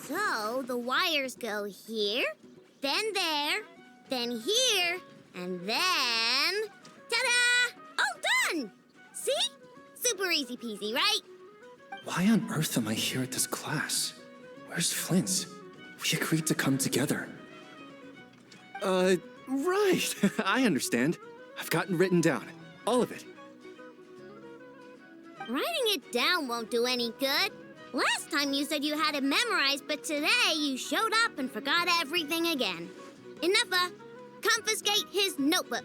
So the wires go here, then there, then here, and then... Ta-da! All done! See? Super easy peasy, right? Why on earth am I here at this class? Where's Flint? We agreed to come together. Right. I understand. I've gotten written down. All of it. Writing it down won't do any good. Last time you said you had it memorized, but today you showed up and forgot everything again. Enough. Confiscate his notebook.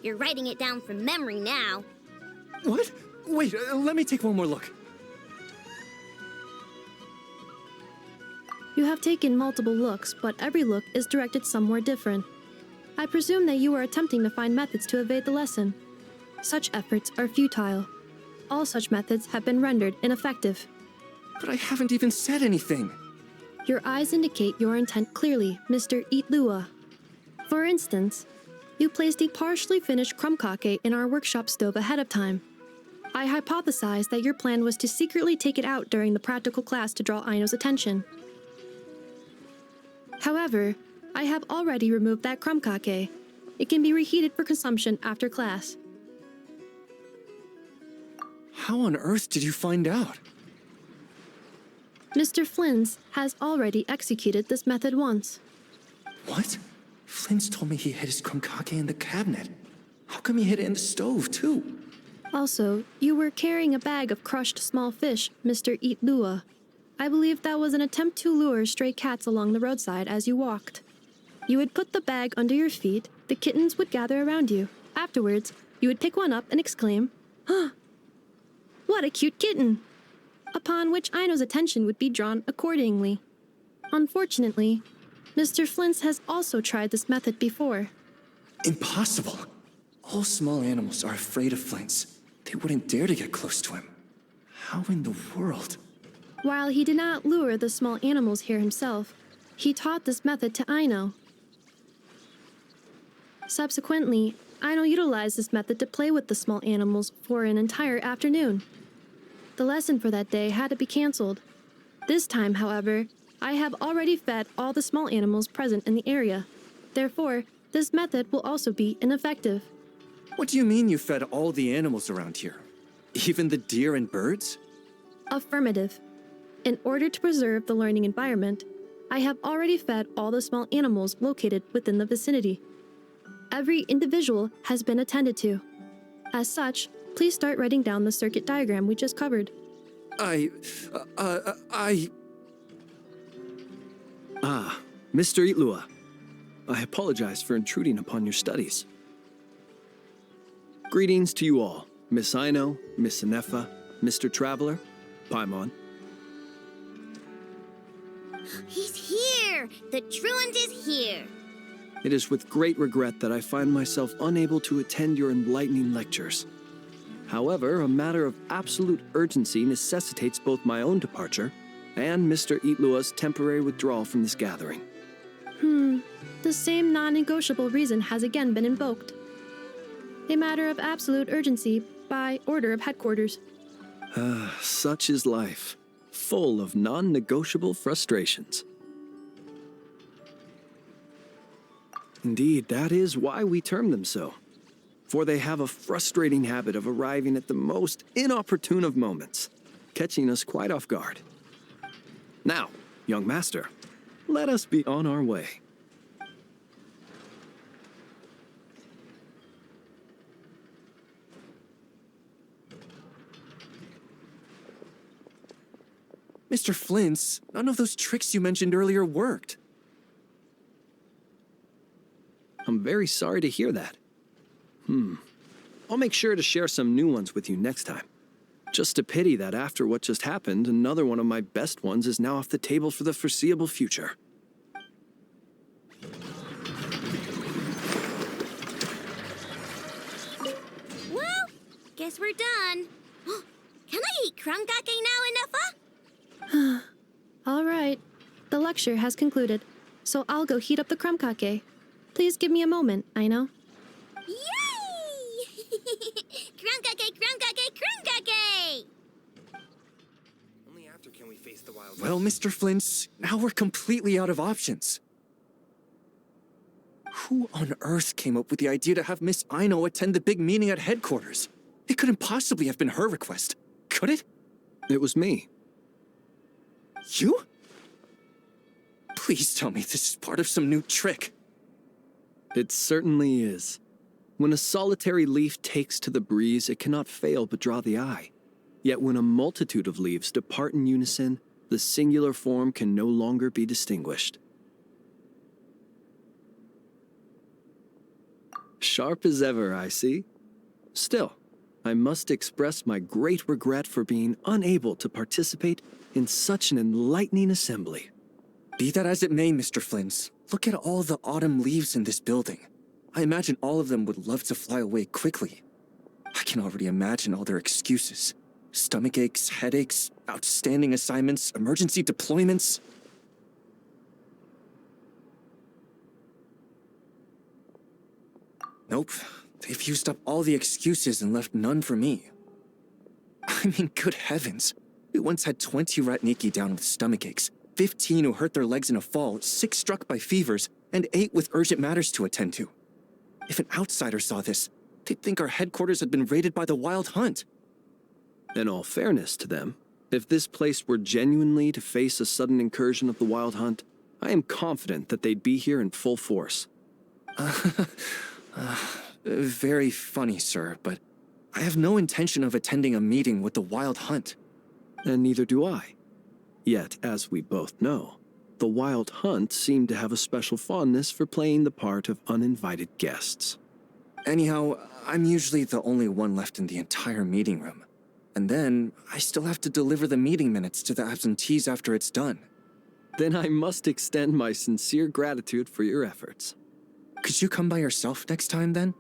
You're writing it down from memory now. What? Wait, let me take one more look. You have taken multiple looks, but every look is directed somewhere different. I presume that you are attempting to find methods to evade the lesson. Such efforts are futile. All such methods have been rendered ineffective. But I haven't even said anything. Your eyes indicate your intent clearly, Mr. Eatlua. For instance, you placed a partially finished crumb-cake in our workshop stove ahead of time. I hypothesized that your plan was to secretly take it out during the practical class to draw Aino's attention. However, I have already removed that crumb-cake. It can be reheated for consumption after class. How on earth did you find out? Mr. Flynns has already executed this method once. What? Flint's told me he hid his crumb-cake in the cabinet. How come he hid it in the stove, too? Also, you were carrying a bag of crushed small fish, Mr. Eatlua. I believe that was an attempt to lure stray cats along the roadside as you walked. You would put the bag under your feet, the kittens would gather around you. Afterwards, you would pick one up and exclaim, "Huh! What a cute kitten!" Upon which Aino's attention would be drawn accordingly. Unfortunately, Mr. Flint's has also tried this method before. Impossible. All small animals are afraid of Flint's. They wouldn't dare to get close to him. How in the world? While he did not lure the small animals here himself, he taught this method to Aino. Subsequently, Aino utilized this method to play with the small animals for an entire afternoon. The lesson for that day had to be canceled. This time, however, I have already fed all the small animals present in the area. Therefore, this method will also be ineffective. What do you mean you fed all the animals around here? Even the deer and birds? Affirmative. In order to preserve the learning environment, I have already fed all the small animals located within the vicinity. Every individual has been attended to. As such, please start writing down the circuit diagram we just covered. Mr. Eatlua. I apologize for intruding upon your studies. Greetings to you all, Miss Aino, Miss Inefa, Mr. Traveler, Paimon. He's here! The truant is here! It is with great regret that I find myself unable to attend your enlightening lectures. However, a matter of absolute urgency necessitates both my own departure and Mr. Eatlua's temporary withdrawal from this gathering. The same non-negotiable reason has again been invoked. A matter of absolute urgency by order of headquarters. Such is life, full of non-negotiable frustrations. Indeed, that is why we term them so. For they have a frustrating habit of arriving at the most inopportune of moments, catching us quite off guard. Now, young master, let us be on our way. Mr. Flint's, none of those tricks you mentioned earlier worked. I'm very sorry to hear that. I'll make sure to share some new ones with you next time. Just a pity that after what just happened, another one of my best ones is now off the table for the foreseeable future. Well, guess we're done. Can I eat crumb-cake now, Inefa? All right. The lecture has concluded, so I'll go heat up the crumb-cake. Please give me a moment, Aino. Yay! Crumb-cake, crumb-cake, crumb-cake! Only after can we face Well, Mr. Flint's, now we're completely out of options. Who on earth came up with the idea to have Miss Aino attend the big meeting at headquarters? It couldn't possibly have been her request, could it? It was me. You? Please tell me this is part of some new trick. It certainly is. When a solitary leaf takes to the breeze, it cannot fail but draw the eye. Yet when a multitude of leaves depart in unison, the singular form can no longer be distinguished. Sharp as ever, I see. Still, I must express my great regret for being unable to participate in such an enlightening assembly. Be that as it may, Mr. Flins, look at all the autumn leaves in this building. I imagine all of them would love to fly away quickly. I can already imagine all their excuses. Stomach aches, headaches, outstanding assignments, emergency deployments. Nope, they've used up all the excuses and left none for me. I mean, good heavens. We once had 20 Ratniki down with stomach aches, 15 who hurt their legs in a fall, 6 struck by fevers, and 8 with urgent matters to attend to. If an outsider saw this, they'd think our headquarters had been raided by the Wild Hunt. In all fairness to them, if this place were genuinely to face a sudden incursion of the Wild Hunt, I am confident that they'd be here in full force. Very funny, sir, but I have no intention of attending a meeting with the Wild Hunt. And neither do I. Yet, as we both know, the Wild Hunt seem to have a special fondness for playing the part of uninvited guests. Anyhow, I'm usually the only one left in the entire meeting room. And then, I still have to deliver the meeting minutes to the absentees after it's done. Then I must extend my sincere gratitude for your efforts. Could you come by yourself next time, then?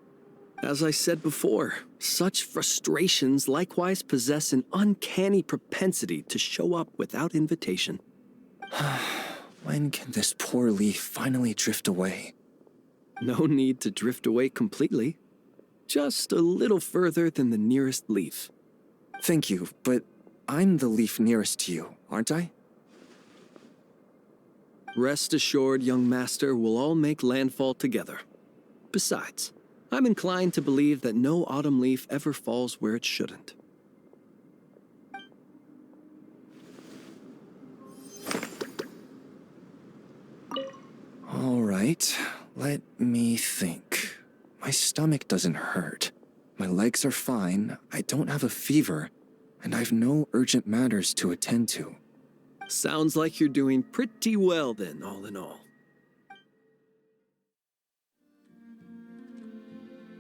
As I said before, such frustrations likewise possess an uncanny propensity to show up without invitation. When can this poor leaf finally drift away? No need to drift away completely. Just a little further than the nearest leaf. Thank you, but I'm the leaf nearest to you, aren't I? Rest assured, young master, we'll all make landfall together. Besides, I'm inclined to believe that no autumn leaf ever falls where it shouldn't. All right, let me think. My stomach doesn't hurt. My legs are fine, I don't have a fever, and I've no urgent matters to attend to. Sounds like you're doing pretty well then, all in all.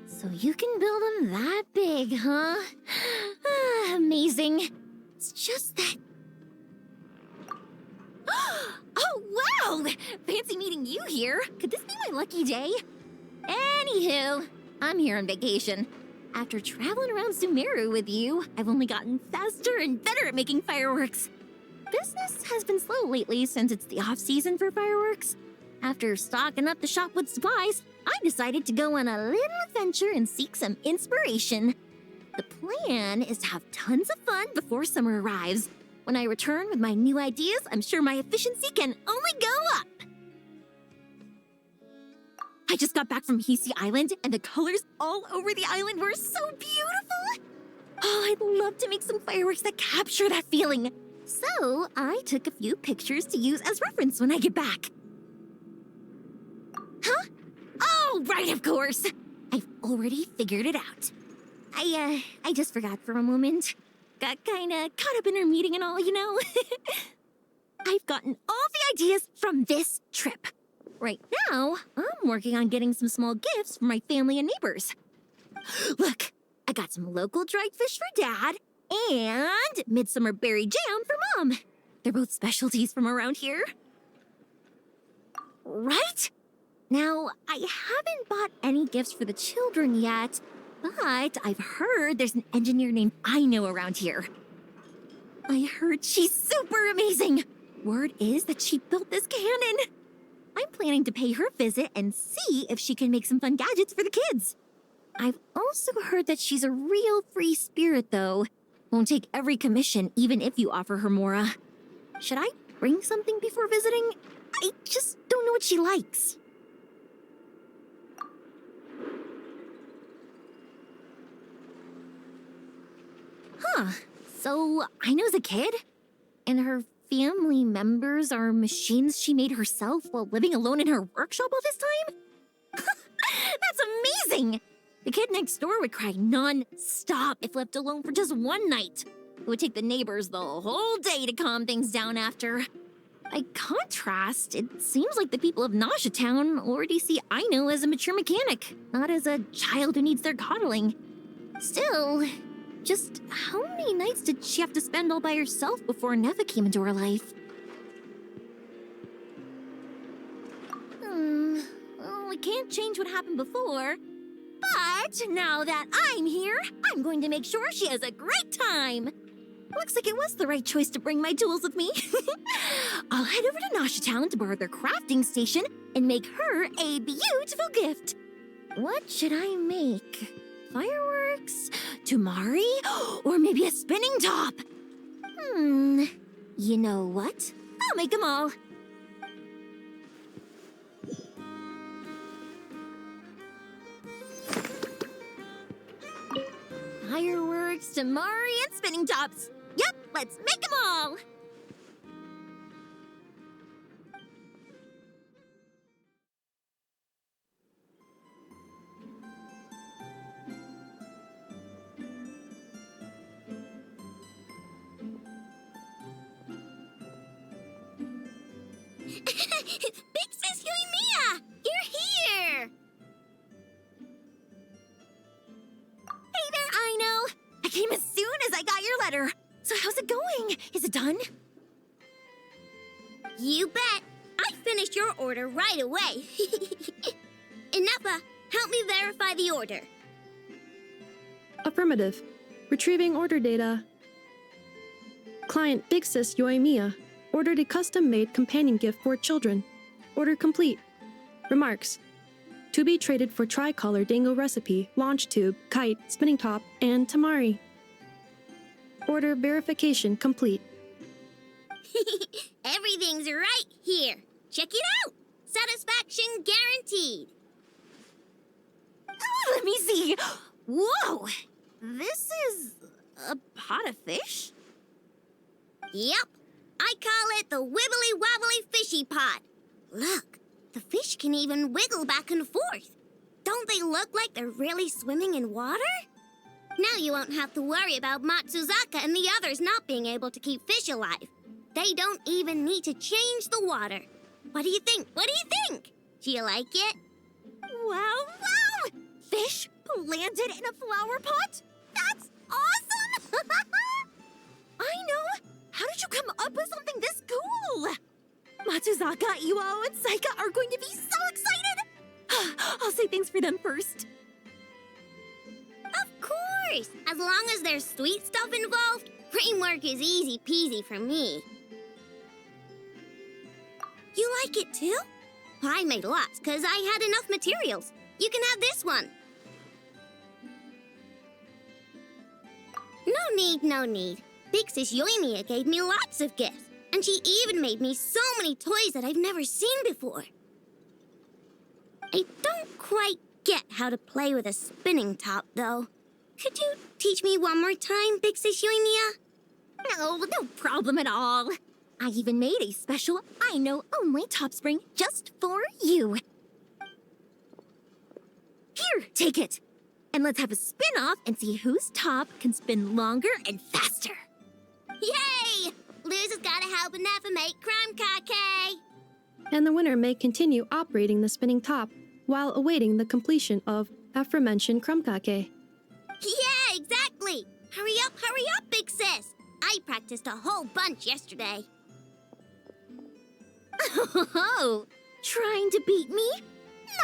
So you can build them that big, huh? Amazing. It's just that... Oh, wow! Fancy meeting you here. Could this be my lucky day? Anywho, I'm here on vacation. After traveling around Sumeru with you, I've only gotten faster and better at making fireworks. Business has been slow lately since it's the off-season for fireworks. After stocking up the shop with supplies, I decided to go on a little adventure and seek some inspiration. The plan is to have tons of fun before summer arrives. When I return with my new ideas, I'm sure my efficiency can only go up. I just got back from Hisi Island, and the colors all over the island were so beautiful. Oh, I'd love to make some fireworks that capture that feeling. So I took a few pictures to use as reference when I get back. Huh? Oh, right, of course. I've already figured it out. I just forgot for a moment. Got kinda caught up in our meeting and all, you know? I've gotten all the ideas from this trip. Right now, I'm working on getting some small gifts for my family and neighbors. Look, I got some local dried fish for Dad and midsummer berry jam for Mom. They're both specialties from around here. Right? Now, I haven't bought any gifts for the children yet, but I've heard there's an engineer named Aino around here. I heard she's super amazing. Word is that she built this cannon. I'm planning to pay her a visit and see if she can make some fun gadgets for the kids. I've also heard that she's a real free spirit, though. Won't take every commission, even if you offer her Mora. Should I bring something before visiting? I just don't know what she likes. Huh. So, I know as a kid, and her family members are machines she made herself while living alone in her workshop all this time? That's amazing! The kid next door would cry non-stop if left alone for just one night. It would take the neighbors the whole day to calm things down after. By contrast, it seems like the people of Nasha Town already see Aino as a mature mechanic, not as a child who needs their coddling. Still, just how many nights did she have to spend all by herself before Neva came into her life? Well, we can't change what happened before. But now that I'm here, I'm going to make sure she has a great time. Looks like it was the right choice to bring my tools with me. I'll head over to Nasha Town to borrow their crafting station and make her a beautiful gift. What should I make? Fireworks? Tumari? Or maybe a spinning top? You know what? I'll make them all. Fireworks, Tumari, and spinning tops. Yep, let's make them all. Big Sis Yoimiya! You're here! Hey there, Aino. I came as soon as I got your letter. So how's it going? Is it done? You bet! I finished your order right away. Inappa, help me verify the order. Affirmative. Retrieving order data. Client Big Sis Yoimiya ordered a custom-made companion gift for children. Order complete. Remarks. To be traded for tricolor dango recipe, launch tube, kite, spinning top, and tamari. Order verification complete. Everything's right here. Check it out. Satisfaction guaranteed. Oh, let me see. Whoa! This is a pot of fish? Yep. I call it the wibbly wobbly fishy pot. Look, the fish can even wiggle back and forth. Don't they look like they're really swimming in water? Now you won't have to worry about Matsuzaka and the others not being able to keep fish alive. They don't even need to change the water. What do you think? What do you think? Do you like it? Wow, wow! Fish planted in a flower pot? That's awesome! I know! How did you come up with something this cool? Matsuzaka, Iwao, and Saika are going to be so excited! I'll say thanks for them first. Of course! As long as there's sweet stuff involved, framework is easy peasy for me. You like it too? I made lots because I had enough materials. You can have this one. No need, no need. Big Sis Yoimiya gave me lots of gifts, and she even made me so many toys that I've never seen before. I don't quite get how to play with a spinning top, though. Could you teach me one more time, Big Sis Yoimiya? No problem at all. I even made a special I-know-only top spring just for you. Here, take it. And let's have a spin-off and see whose top can spin longer and faster. Yay! Loser's gotta help Inappa make crumb cake. And the winner may continue operating the spinning top while awaiting the completion of aforementioned crumkake. Yeah, exactly! Hurry up, Big Sis! I practiced a whole bunch yesterday. Oh, trying to beat me?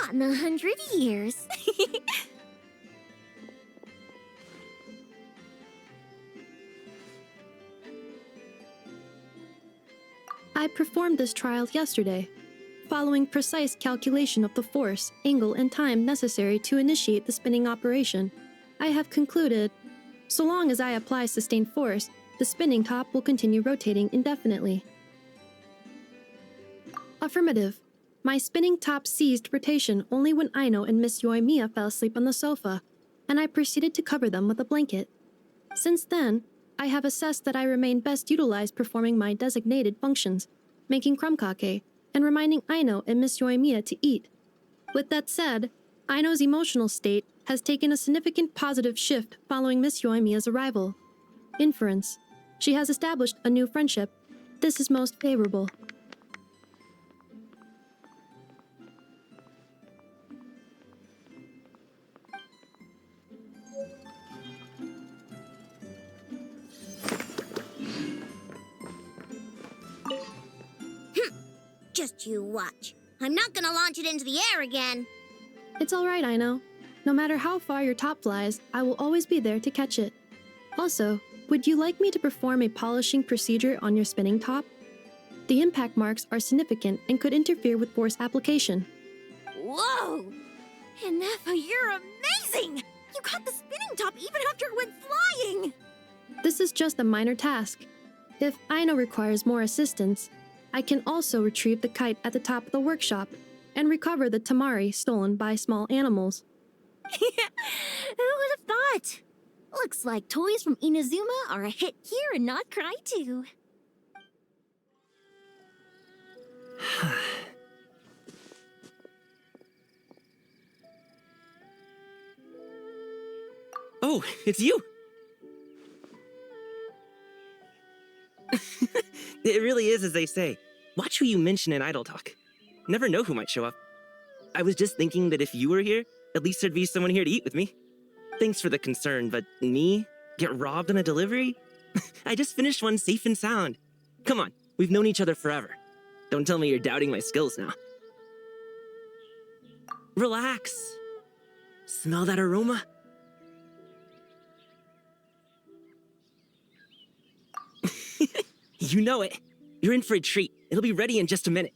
Not in 100 years. I performed this trial yesterday, following precise calculation of the force, angle, and time necessary to initiate the spinning operation. I have concluded, so long as I apply sustained force, the spinning top will continue rotating indefinitely. Affirmative. My spinning top ceased rotation only when Aino and Miss Yoimiya fell asleep on the sofa, and I proceeded to cover them with a blanket. Since then, I have assessed that I remain best utilized performing my designated functions, making crumkake, and reminding Aino and Miss Yoimiya to eat. With that said, Aino's emotional state has taken a significant positive shift following Miss Yoimiya's arrival. Inference. She has established a new friendship. This is most favorable. Just you watch. I'm not gonna launch it into the air again. It's all right, Aino. No matter how far your top flies, I will always be there to catch it. Also, would you like me to perform a polishing procedure on your spinning top? The impact marks are significant and could interfere with force application. Whoa! Inefa, you're amazing! You caught the spinning top even after it went flying! This is just a minor task. If Aino requires more assistance, I can also retrieve the kite at the top of the workshop and recover the tamari stolen by small animals. Who would have thought? Looks like toys from Inazuma are a hit here and not cry too. Oh, it's you! It really is as they say. Watch who you mention in Idle Talk. Never know who might show up. I was just thinking that if you were here, at least there'd be someone here to eat with me. Thanks for the concern, but me? Get robbed on a delivery? I just finished one safe and sound. Come on, we've known each other forever. Don't tell me you're doubting my skills now. Relax. Smell that aroma? You know it. You're in for a treat. It'll be ready in just a minute.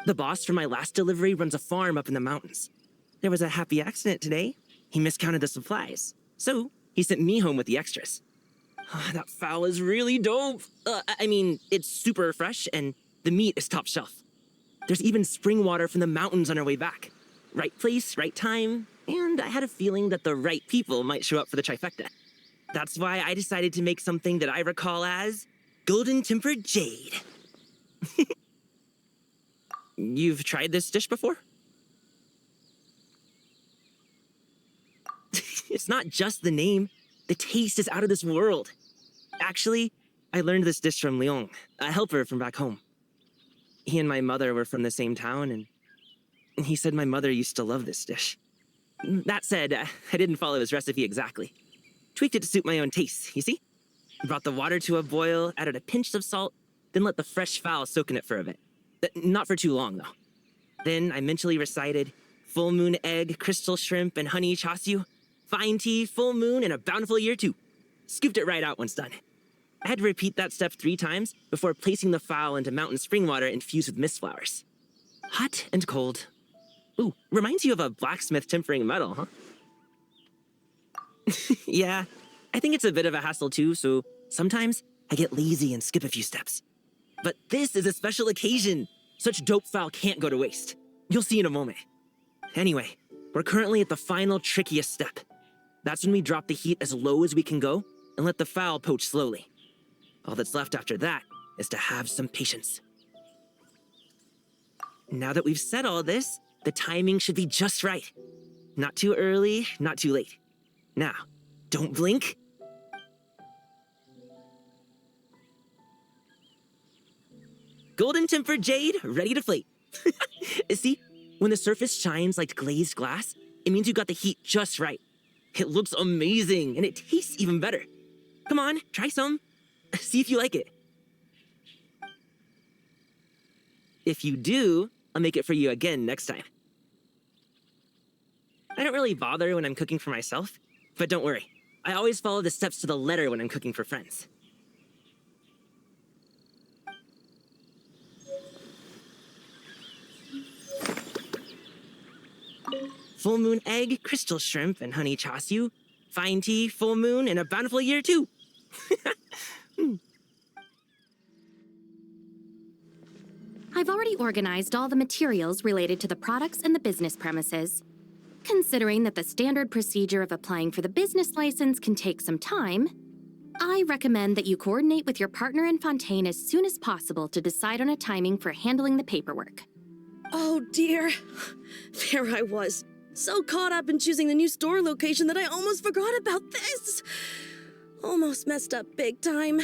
The boss from my last delivery runs a farm up in the mountains. There was a happy accident today. He miscounted the supplies. So, he sent me home with the extras. That fowl is really dope. I mean, it's super fresh and the meat is top shelf. There's even spring water from the mountains on our way back. Right place, right time, and I had a feeling that the right people might show up for the trifecta. That's why I decided to make something that I recall as Golden Tempered Jade. You've tried this dish before? It's not just the name. The taste is out of this world. Actually, I learned this dish from Leon, a helper from back home. He and my mother were from the same town, and he said my mother used to love this dish. That said, I didn't follow his recipe exactly. Tweaked it to suit my own taste, you see? Brought the water to a boil, added a pinch of salt, then let the fresh fowl soak in it for a bit. Not for too long, though. Then I mentally recited full moon egg, crystal shrimp, and honey chasyu, fine tea, full moon, and a bountiful year too. Scooped it right out once done. I had to repeat that step 3 times before placing the fowl into mountain spring water infused with mist flowers. Hot and cold. Ooh, reminds you of a blacksmith tempering metal, huh? Yeah, I think it's a bit of a hassle too, so sometimes I get lazy and skip a few steps. But this is a special occasion. Such dope fowl can't go to waste. You'll see in a moment. Anyway, we're currently at the final trickiest step. That's when we drop the heat as low as we can go and let the fowl poach slowly. All that's left after that is to have some patience. Now that we've said all this, the timing should be just right. Not too early, not too late. Now, don't blink. Golden Tempered Jade, ready to flake. See, when the surface shines like glazed glass, it means you got the heat just right. It looks amazing, and it tastes even better. Come on, try some. See if you like it. If you do, I'll make it for you again next time. I don't really bother when I'm cooking for myself, but don't worry. I always follow the steps to the letter when I'm cooking for friends. Full moon egg, crystal shrimp, and honey chasyu. Fine tea, full moon, and a bountiful year too. I've already organized all the materials related to the products and the business premises. Considering that the standard procedure of applying for the business license can take some time, I recommend that you coordinate with your partner in Fontaine as soon as possible to decide on a timing for handling the paperwork. Oh dear. There I was, so caught up in choosing the new store location that I almost forgot about this. Almost messed up big time.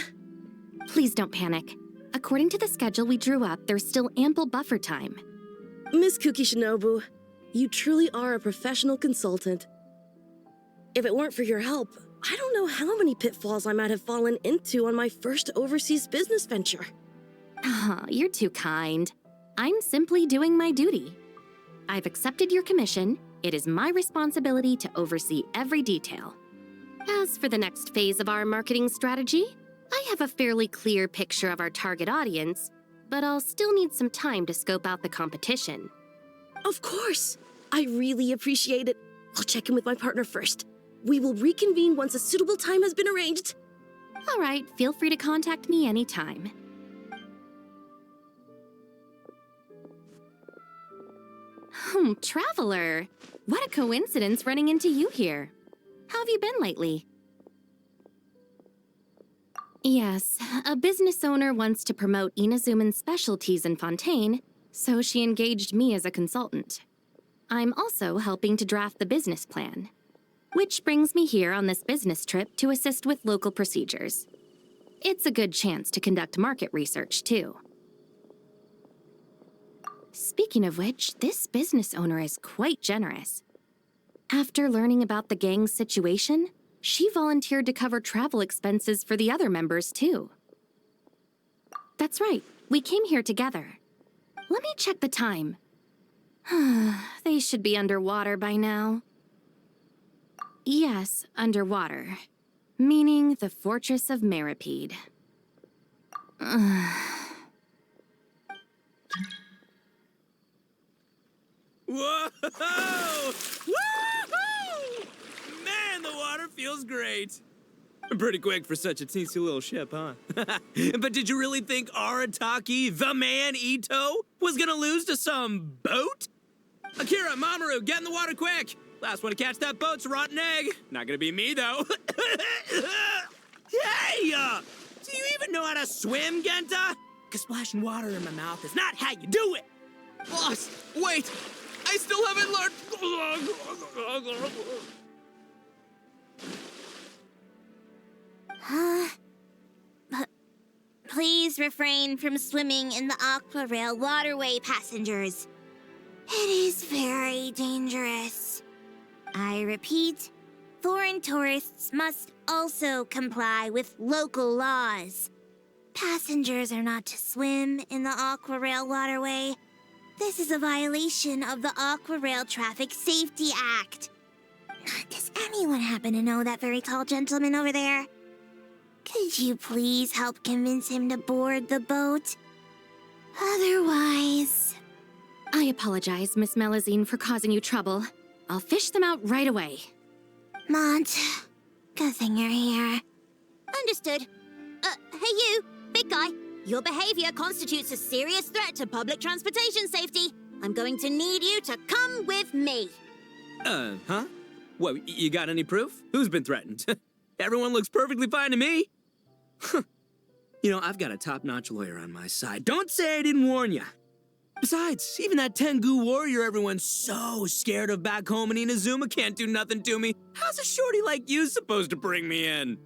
Please don't panic. According to the schedule we drew up, there's still ample buffer time. Miss Kuki Shinobu, you truly are a professional consultant. If it weren't for your help, I don't know how many pitfalls I might have fallen into on my first overseas business venture. Oh, you're too kind. I'm simply doing my duty. I've accepted your commission. It is my responsibility to oversee every detail. As for the next phase of our marketing strategy, I have a fairly clear picture of our target audience, but I'll still need some time to scope out the competition. Of course! I really appreciate it. I'll check in with my partner first. We will reconvene once a suitable time has been arranged. All right, feel free to contact me anytime. Traveler! What a coincidence running into you here. How have you been lately? Yes, a business owner wants to promote Inazuman's specialties in Fontaine, so she engaged me as a consultant. I'm also helping to draft the business plan, which brings me here on this business trip to assist with local procedures. It's a good chance to conduct market research, too. Speaking of which, this business owner is quite generous. After learning about the gang's situation, she volunteered to cover travel expenses for the other members, too. That's right, we came here together. Let me check the time. They should be underwater by now. Yes, underwater. Meaning the Fortress of Meripede. Whoa! Woo-hoo! Man, the water feels great. Pretty quick for such a teensy little ship, huh? But did you really think Arataki, the man Ito, was gonna lose to some boat? Akira, Mamoru, get in the water quick! Last one to catch that boat's a rotten egg. Not gonna be me, though. Hey! Do you even know how to swim, Genta? 'Cause splashing water in my mouth is not how you do it! Boss, wait! I still haven't learned... Please refrain from swimming in the Aqua Rail waterway, passengers. It is very dangerous. I repeat, foreign tourists must also comply with local laws. Passengers are not to swim in the Aqua Rail waterway. This is a violation of the Aqua Rail Traffic Safety Act. Does anyone happen to know that very tall gentleman over there? Could you please help convince him to board the boat? Otherwise... I apologize, Miss Melazine, for causing you trouble. I'll fish them out right away. Mont, good thing you're here. Understood. Hey you, big guy. Your behavior constitutes a serious threat to public transportation safety. I'm going to need you to come with me. Huh? What, you got any proof? Who's been threatened? Everyone looks perfectly fine to me. You know, I've got a top-notch lawyer on my side. Don't say I didn't warn you. Besides, even that Tengu warrior everyone's so scared of back home in Inazuma can't do nothing to me. How's a shorty like you supposed to bring me in?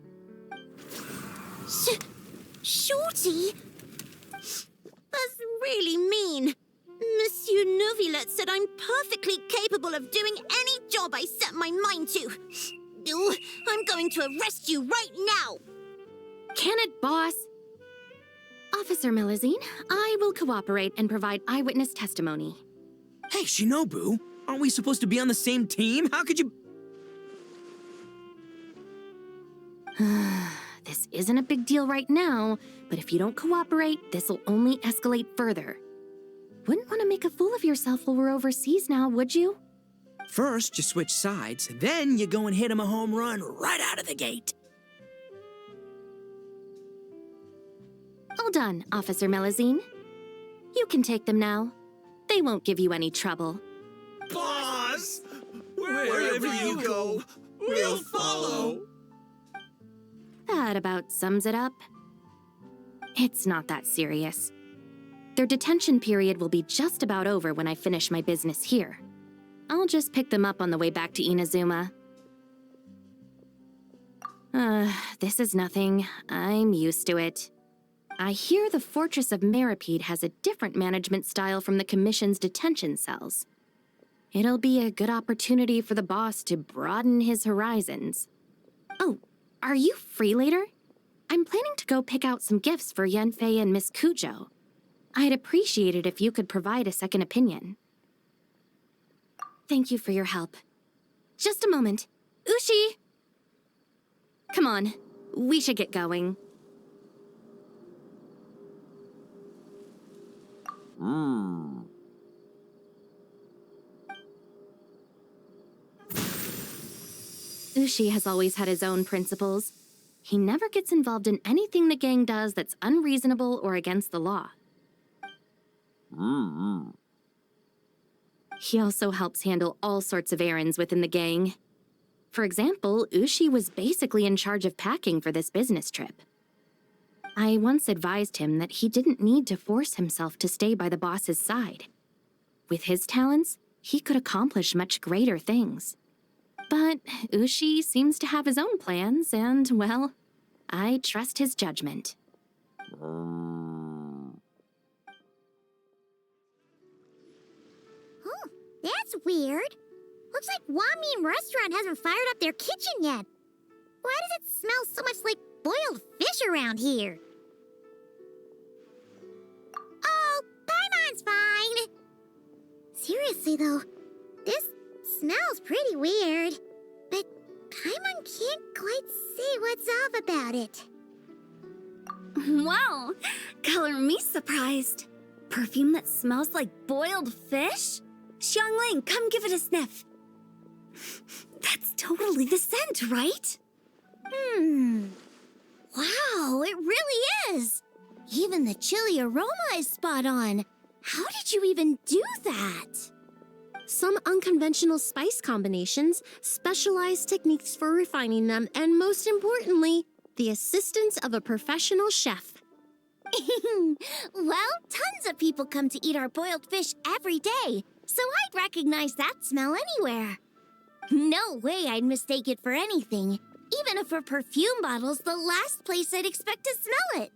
Shorty? That's really mean. Monsieur Novilet said I'm perfectly capable of doing any job I set my mind to. I'm going to arrest you right now. Can it, boss? Officer Melazine, I will cooperate and provide eyewitness testimony. Hey, Shinobu, aren't we supposed to be on the same team? How could you... This isn't a big deal right now, but if you don't cooperate, this'll only escalate further. Wouldn't want to make a fool of yourself while we're overseas now, would you? First, you switch sides, then you go and hit him a home run right out of the gate. All done, Officer Melazine. You can take them now. They won't give you any trouble. Boss! Wherever you go, we'll follow. That about sums it up. It's not that serious. Their detention period will be just about over when I finish my business here. I'll just pick them up on the way back to Inazuma. This is nothing. I'm used to it. I hear the Fortress of Meripede has a different management style from the Commission's detention cells. It'll be a good opportunity for the boss to broaden his horizons. Oh, are you free later? I'm planning to go pick out some gifts for Yanfei and Miss Kujo. I'd appreciate it if you could provide a second opinion. Thank you for your help. Just a moment. Ushi! Come on, we should get going. Ushi has always had his own principles. He never gets involved in anything the gang does that's unreasonable or against the law. He also helps handle all sorts of errands within the gang. For example, Ushi was basically in charge of packing for this business trip. I once advised him that he didn't need to force himself to stay by the boss's side. With his talents, he could accomplish much greater things. But Ushi seems to have his own plans, and, well, I trust his judgment. Oh, that's weird. Looks like Wanmin Restaurant hasn't fired up their kitchen yet. Why does it smell so much like boiled fish around here? Oh, Paimon's fine. Seriously, though, this smells pretty weird. But Paimon can't quite see what's off about it. Wow, color me surprised. Perfume that smells like boiled fish? Xiangling, come give it a sniff. That's totally the scent, right? Wow, it really is. Even the chili aroma is spot on. How did you even do that? Some unconventional spice combinations, specialized techniques for refining them, and most importantly, the assistance of a professional chef. Well, tons of people come to eat our boiled fish every day, so I'd recognize that smell anywhere. No way I'd mistake it for anything. Even if a perfume bottle's the last place I'd expect to smell it.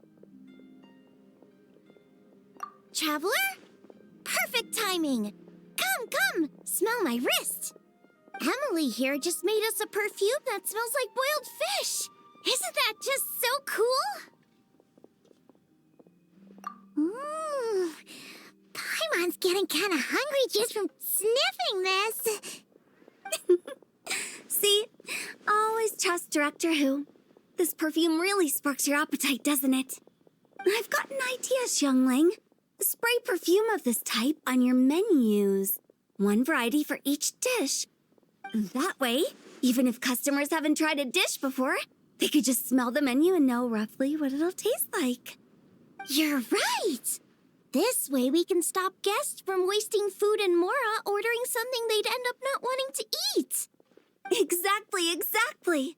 Traveler? Perfect timing! Come, smell my wrist. Emily here just made us a perfume that smells like boiled fish. Isn't that just so cool? Ooh, Paimon's getting kind of hungry just from sniffing this. See? Always trust Director Who. This perfume really sparks your appetite, doesn't it? I've got an idea, Xiangling. Spray perfume of this type on your menus. One variety for each dish. That way, even if customers haven't tried a dish before, they could just smell the menu and know roughly what it'll taste like. You're right. This way we can stop guests from wasting food and Mora ordering something they'd end up not wanting to eat. Exactly.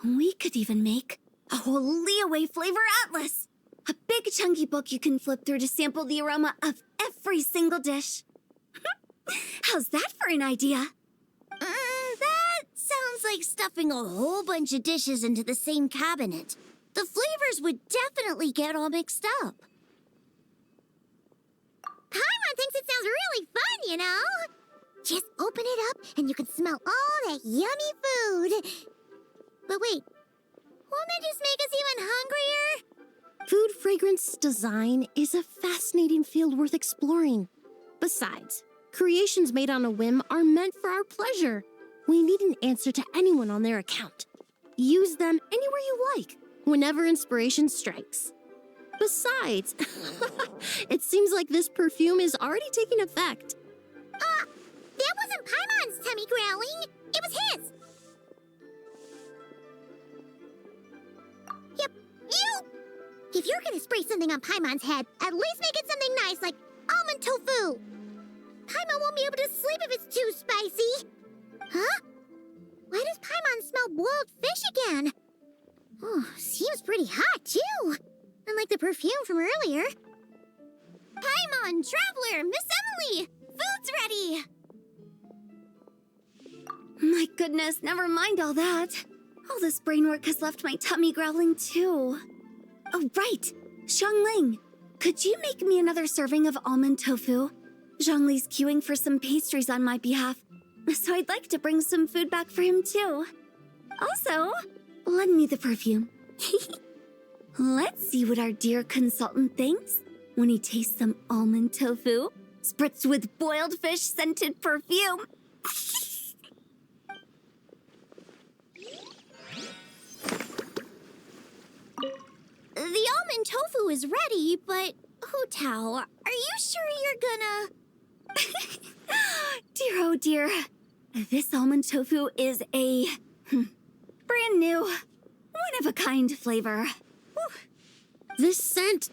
We could even make a whole Leeway flavor atlas. A big chunky book you can flip through to sample the aroma of every single dish. How's that for an idea? That sounds like stuffing a whole bunch of dishes into the same cabinet. The flavors would definitely get all mixed up. Paimon thinks it sounds really fun, you know? Just open it up and you can smell all that yummy food. But wait, won't that just make us even hungrier? Food fragrance design is a fascinating field worth exploring. Besides, creations made on a whim are meant for our pleasure. We needn't answer to anyone on their account. Use them anywhere you like, whenever inspiration strikes. Besides, it seems like this perfume is already taking effect. That wasn't Paimon's tummy growling. It was his. Yep, you. If you're gonna spray something on Paimon's head, at least make it something nice like almond tofu. Paimon won't be able to sleep if it's too spicy. Huh? Why does Paimon smell boiled fish again? Oh, seems pretty hot, too. Unlike the perfume from earlier. Paimon, Traveler, Miss Emily! Food's ready! My goodness, never mind all that. All this brain work has left my tummy growling too. Oh, right! Xiangling, could you make me another serving of almond tofu? Zhongli's queuing for some pastries on my behalf, so I'd like to bring some food back for him too. Also, lend me the perfume. Let's see what our dear consultant thinks when he tastes some almond tofu, spritzed with boiled fish scented perfume. The almond tofu is ready, but Hu Tao, are you sure you're gonna... Dear oh dear, this almond tofu is a brand new, one-of-a-kind flavor. This scent